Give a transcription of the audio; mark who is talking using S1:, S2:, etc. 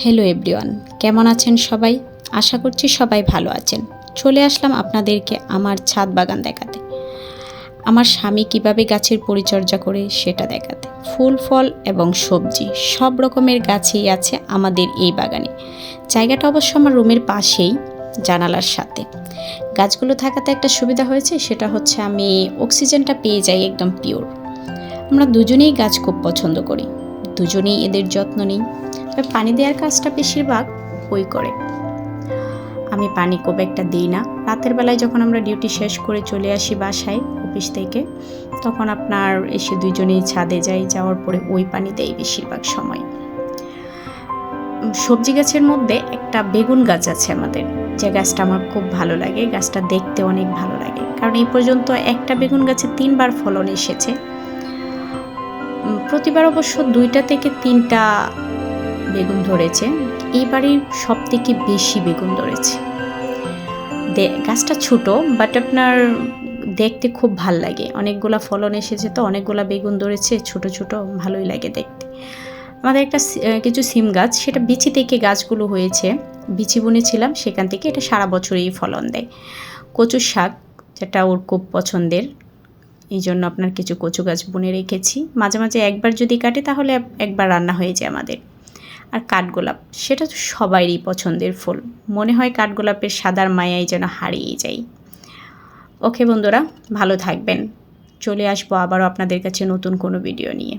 S1: Hello everyone, কেমন আছেন সবাই? আশা করছি সবাই ভালো আছেন। চলে আসলাম আপনাদেরকে আমার ছাদ বাগান দেখাতে। আমার স্বামী কিভাবে গাছের পরিচর্যা করে সেটা দেখাতে। ফুল ফল এবং সবজি সব রকমের গাছই আছে আমাদের এই বাগানে। জায়গাটা অবশ্য আমার রুমের পাশেই, জানালার সাথে। গাছগুলো থাকাতে একটা সুবিধা হয়েছে, সেটা হচ্ছে আমি অক্সিজেনটা পেয়ে যাই একদম পিওর। আমরা দুজনেই গাছ খুব পছন্দ করি, দুজনেই এদের যত্ন নিই। তবে পানি দেওয়ার কাজটা বেশিরভাগ ওই করে, আমি পানি খুব একটা দিই না। রাতের বেলায় যখন আমরা ডিউটি শেষ করে চলে আসি বাসায় অফিস থেকে, তখন আপনার এসে দুজনেই ছাদে যাই, যাওয়ার পরে ওই পানি দেই বেশিরভাগ সময়। সবজি গাছের মধ্যে একটা বেগুন গাছ আছে আমাদের, যে গাছটা আমার খুব ভালো লাগে। গাছটা দেখতে অনেক ভালো লাগে, কারণ এই পর্যন্ত একটা বেগুন গাছে 3বার ফলন এসেছে। প্রতিবার অবশ্য 2টা থেকে 3টা বেগুন ধরেছে। এইবারই সব থেকে বেশি বেগুন ধরেছে। গাছটা ছোট, বাট আপনার দেখতে খুব ভাল লাগে। অনেকগুলা ফলন এসেছে, তো অনেকগুলা বেগুন ধরেছে ছোট ছোট, ভালোই লাগে দেখতে। আমাদের একটা কিছু সিম গাছ, সেটা বিচি থেকে গাছগুলো হয়েছে, বিচি বুনেছিলাম সেখান থেকে। এটা সারা বছরই ফলন দেয়। কচু শাক, যেটা ওর খুব পছন্দের, এই জন্য আপনার কিছু কচু গাছ বুনে রেখেছি। মাঝে মাঝে একবার যদি কাটে তাহলে একবার রান্না হয়ে যায় আমাদের। আর কাঠগোলাপ, সেটা তো সবারই পছন্দের ফুল। মনে হয় কাঠগোলাপের সাদার মায়াই যেন হারিয়ে যায়। ওকে বন্ধুরা, ভালো থাকবেন। চলে আসবো আবারও আপনাদের কাছে নতুন কোনো ভিডিও নিয়ে।